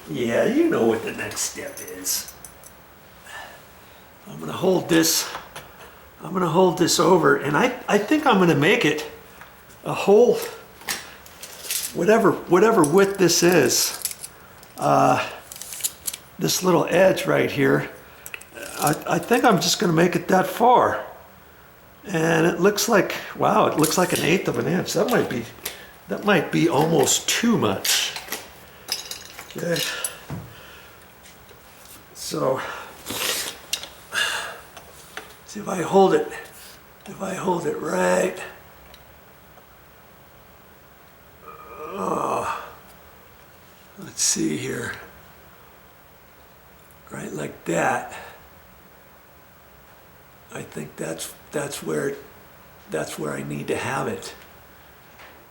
Yeah, you know what the next step is. I'm gonna hold this over, and I think I'm gonna make it a whole, whatever width this is, this little edge right here, I think I'm just gonna make it that far. And it looks like, wow, it looks like 1/8 of an inch. That might be almost too much. Okay. So, see if I hold it right. Oh, let's see here. Right like that. I think that's where I need to have it.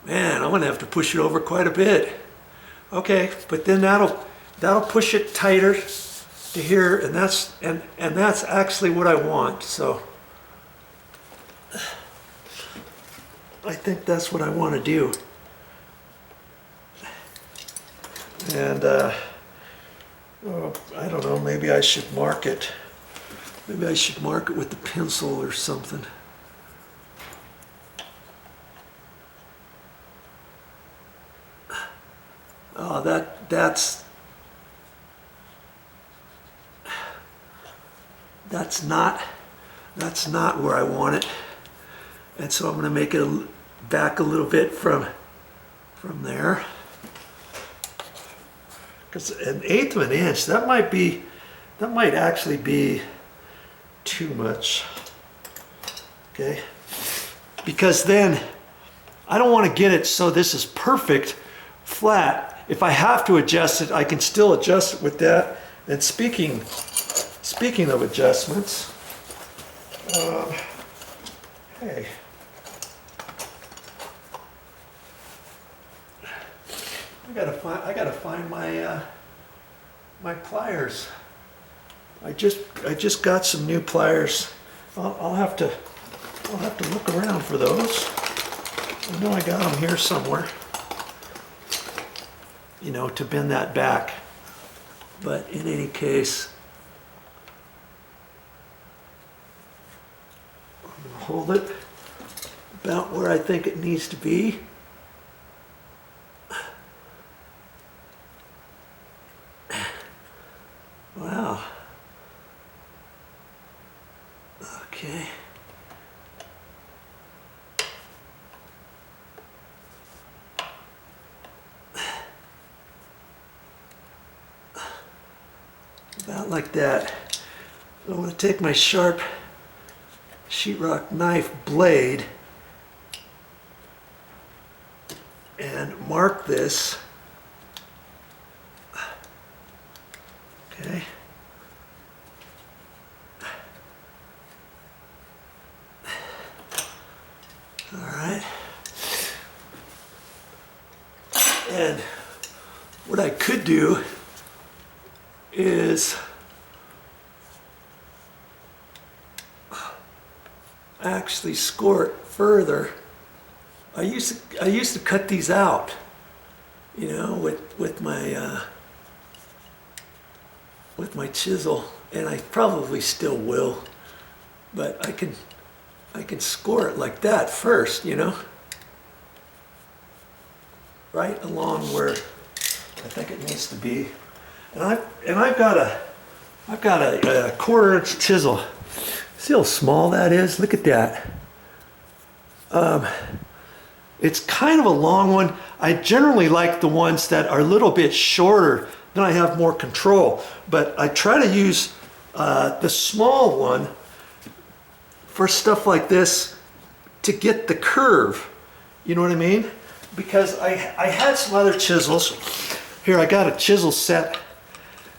Man, I'm gonna have to push it over quite a bit. Okay, but then that'll push it tighter to here, and that's actually what I want. So I think that's what I want to do. And oh, I don't know, maybe I should mark it. Maybe I should mark it with the pencil or something. Oh, that's not where I want it. And so I'm going to make it back a little bit from there. Because 1/8 of an inch, that might actually be too much. Okay? Because then I don't want to get it so this is perfect flat. If I have to adjust it, I can still adjust it with that. And speaking of adjustments, hey, I gotta find my my pliers. I just got some new pliers. I'll have to look around for those. I know I got them here somewhere. You know, to bend that back. But in any case, I'm gonna hold it about where I think it needs to be. Wow. Okay. About like that. I'm going to take my sharp sheetrock knife blade and mark this. Okay. All right. And what I could do is actually score it further. I used to cut these out, you know, with my chisel, and I probably still will, but I can score it like that first, you know, right along where I think it needs to be. And I've got a 1/4 inch chisel. See how small that is? Look at that. It's kind of a long one. I generally like the ones that are a little bit shorter, then I have more control. But I try to use the small one for stuff like this to get the curve. You know what I mean? Because I had some other chisels. Here, I got a chisel set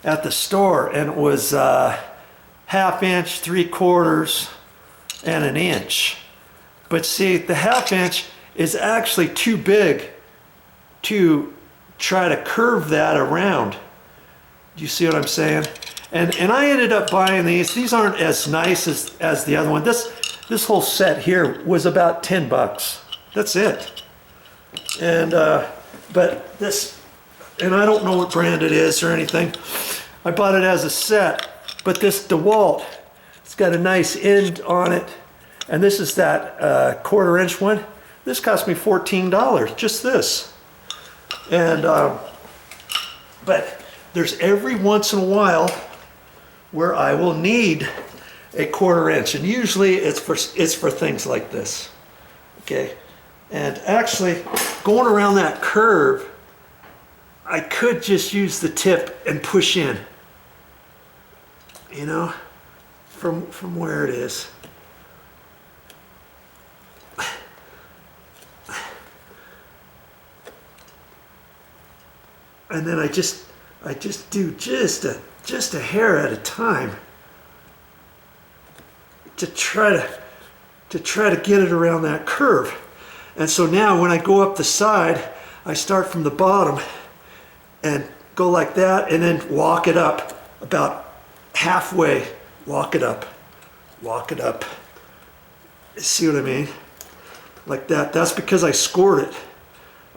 at the store, and it was 1/2 inch, 3/4, and 1 inch. But see, the 1/2 inch is actually too big to try to curve that around. Do you see what I'm saying? And I ended up buying these. These aren't as nice as the other one. This whole set here was about $10. That's it. And but this and I don't know what brand it is or anything. I bought it as a set, but this DeWalt, it's got a nice end on it, and this is that 1/4 inch one. This cost me $14, just this. And but there's every once in a while where I will need a 1/4 inch, and usually it's for things like this. Okay, and actually going around that curve, I could just use the tip and push in, you know, from where it is. And then I just do just a hair at a time to try to get it around that curve. And so now when I go up the side, I start from the bottom and go like that, and then walk it up about halfway. Walk it up. See what I mean? Like that. That's because I scored it.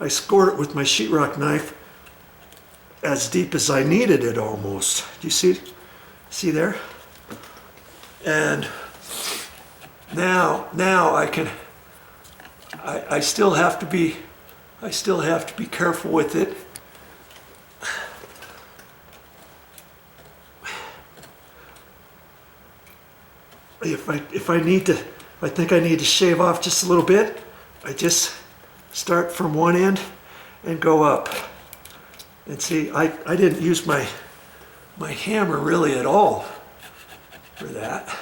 I scored it with my sheetrock knife as deep as I needed it almost. Do you see? See there? And now I can. I still have to be careful with it. If I think I need to shave off just a little bit, I just start from one end and go up. And see, I didn't use my hammer really at all for that.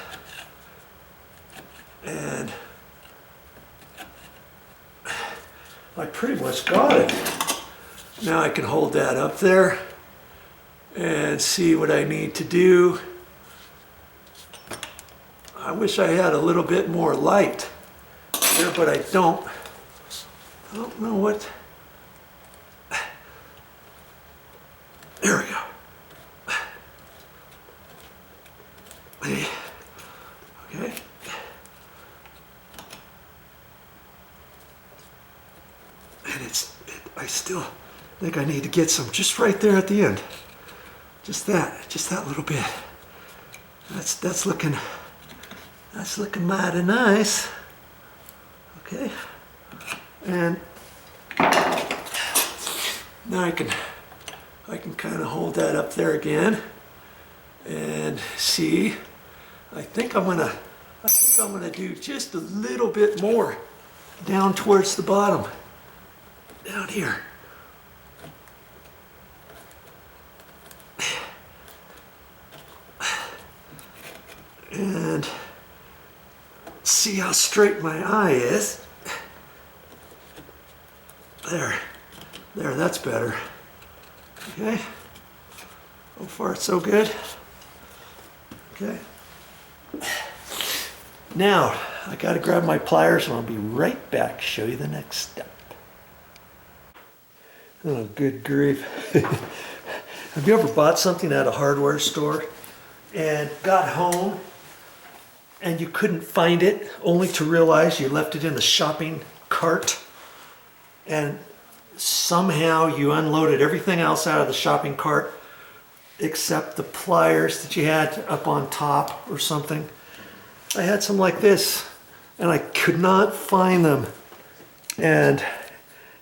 And I pretty much got it. Now I can hold that up there and see what I need to do. I wish I had a little bit more light there, but I don't. I don't know what. There we go. Okay. And I still think I need to get some just right there at the end. Just that little bit. That's looking mighty nice. Okay. And now I can kind of hold that up there again and see. I think I'm gonna do just a little bit more down towards the bottom, down here. And see how straight my eye is. There, that's better. Okay, so far so good. Okay, now I gotta grab my pliers and I'll be right back to show you the next step. Oh, good grief. Have you ever bought something at a hardware store and got home and you couldn't find it, only to realize you left it in the shopping cart, and somehow you unloaded everything else out of the shopping cart except the pliers that you had up on top or something? I had some like this and I could not find them, and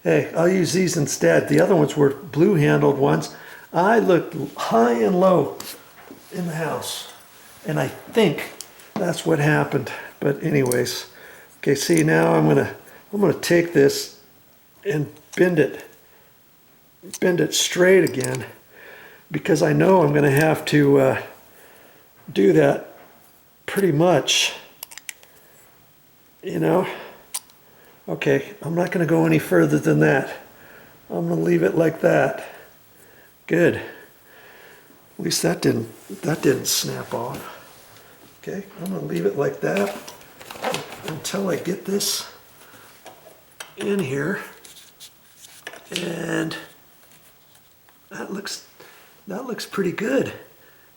hey, I'll use these instead. The other ones were blue handled ones. I looked high and low in the house and I think that's what happened. But anyways, okay, see, now I'm gonna take this and bend it straight again, because I know I'm gonna have to do that pretty much, you know. Okay, I'm not gonna go any further than that. I'm gonna leave it like that. Good. At least that didn't snap off. Okay, I'm gonna leave it like that until I get this in here, and that looks pretty good.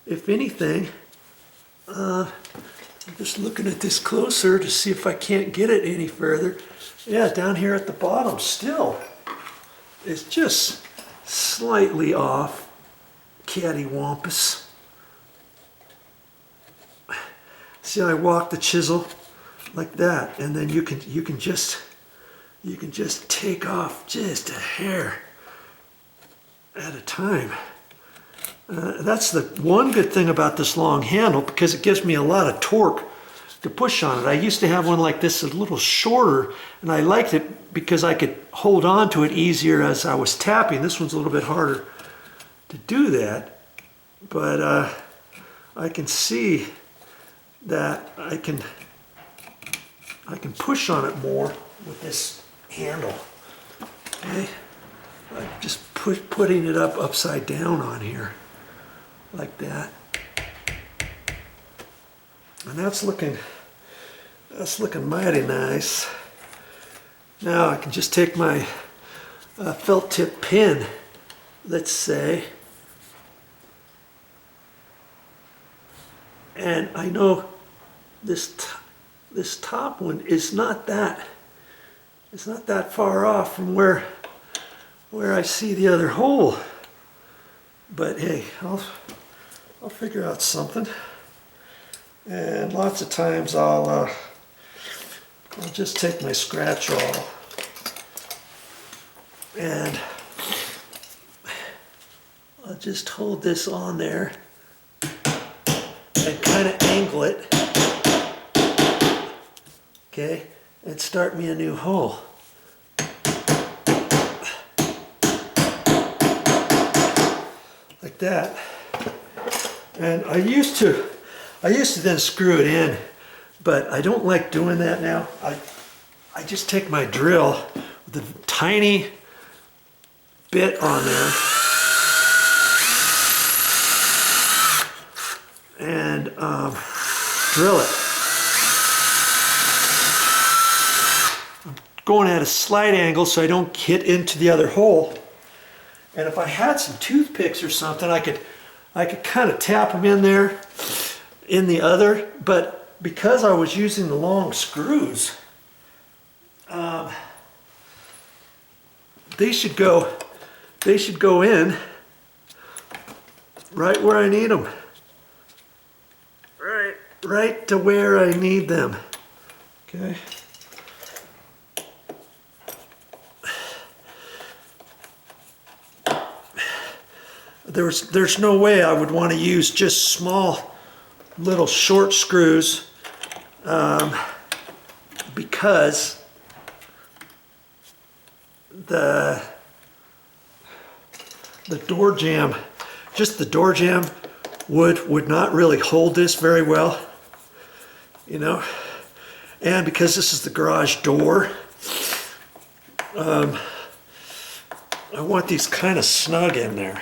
If anything, I'm just looking at this closer to see if I can't get it any further. Yeah, down here at the bottom still, it's just slightly off, cattywampus. See how I walk the chisel like that, and then you can just take off just a hair at a time. That's the one good thing about this long handle, because it gives me a lot of torque to push on it. I used to have one like this, a little shorter, and I liked it because I could hold on to it easier as I was tapping. This one's a little bit harder to do that, but I can see that I can push on it more with this handle. Okay, I'm just putting it upside down on here like that, and that's looking mighty nice. Now I can just take my felt tip pin, let's say, and I know this top one is not that far off from where I see the other hole, but hey, I'll figure out something. And lots of times I'll just take my scratch awl and I'll just hold this on there and kind of angle it, okay, and start me a new hole. Like that. And I used to then screw it in, but I don't like doing that now. I just take my drill with a tiny bit on there and drill it. I'm going at a slight angle so I don't hit into the other hole. And if I had some toothpicks or something, I could kind of tap them in there in the other, but because I was using the long screws, they should go in right where I need them, right to where I need them. Okay. There's no way I would want to use just small little short screws, because the door jamb, just the door jamb would not really hold this very well, you know, and because this is the garage door, I want these kind of snug in there.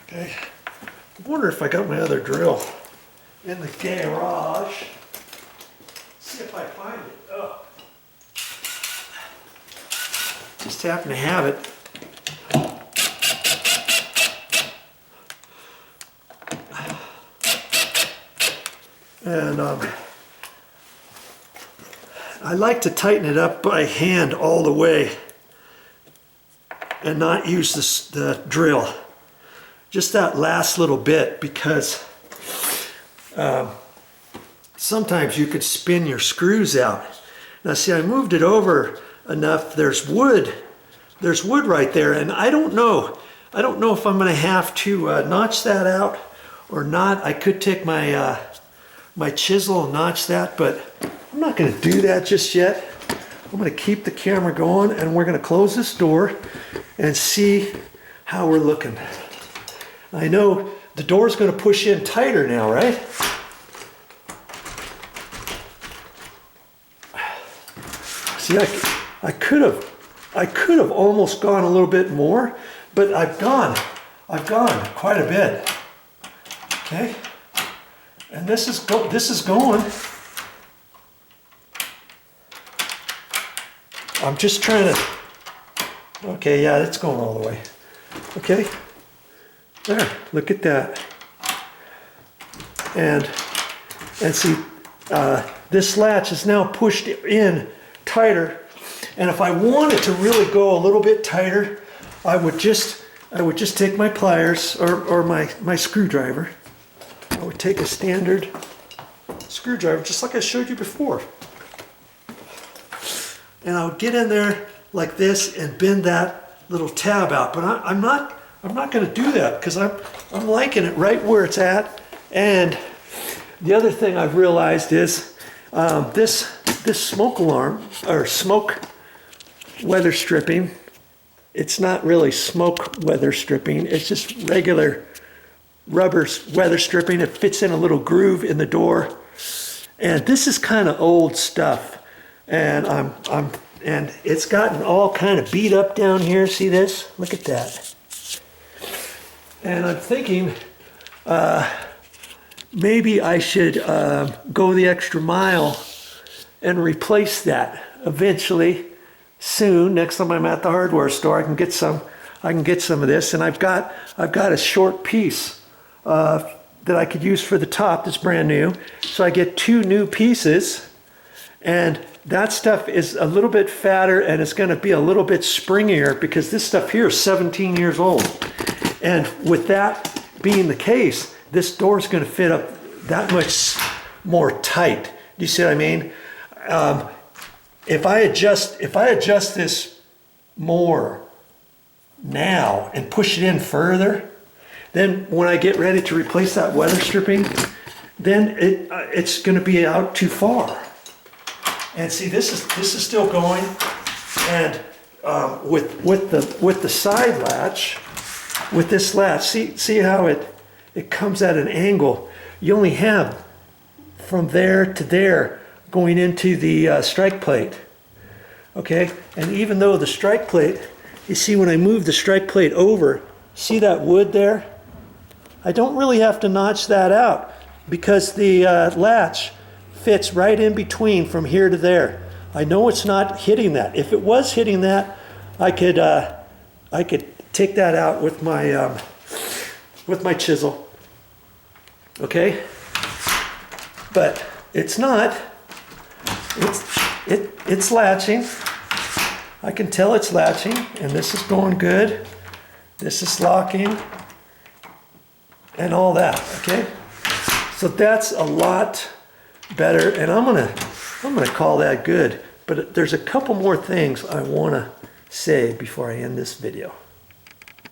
Okay, I wonder if I got my other drill in the garage. Let's see if I find it. Oh. Just happen to have it. And I like to tighten it up by hand all the way and not use the drill. Just that last little bit, because sometimes you could spin your screws out. Now see, I moved it over enough. There's wood right there, and I don't know if I'm going to have to notch that out or not. I could take my my chisel and notch that, but I'm not going to do that just yet. I'm going to keep the camera going, and we're going to close this door and see how we're looking. I know the door's going to push in tighter now, right? See, I could have almost gone a little bit more, but I've gone quite a bit. Okay, and this is going. I'm just trying to. Okay, yeah, it's going all the way. Okay. There, look at that. And see, this latch is now pushed in tighter. And if I wanted to really go a little bit tighter, I would just take my pliers or my screwdriver. I would take a standard screwdriver, just like I showed you before. And I would get in there like this and bend that little tab out. But I'm not going to do that because I'm liking it right where it's at. And the other thing I've realized is this smoke alarm or smoke weather stripping. It's not really smoke weather stripping. It's just regular rubber weather stripping. It fits in a little groove in the door. And this is kind of old stuff. And and it's gotten all kind of beat up down here. See this? Look at that. And I'm thinking maybe I should go the extra mile and replace that eventually. Soon, next time I'm at the hardware store, I can get some of this. And I've got a short piece that I could use for the top that's brand new. So I get 2 new pieces, and that stuff is a little bit fatter and it's going to be a little bit springier because this stuff here is 17 years old. And with that being the case, this door is going to fit up that much more tight. Do you see what I mean? If I adjust this more now and push it in further, then when I get ready to replace that weather stripping, then it's going to be out too far. And see, this is still going, and with the side latch, with this latch, see how it comes at an angle. You only have from there to there going into the strike plate. Okay, and even though the strike plate, you see when I move the strike plate over, see that wood there? I don't really have to notch that out because the latch fits right in between from here to there. I know it's not hitting that. If it was hitting that, I could take that out with my chisel. Okay, but it's not. It's latching. I can tell it's latching, and this is going good. This is locking, and all that. Okay, so that's a lot better, and I'm gonna call that good. But there's a couple more things I want to say before I end this video.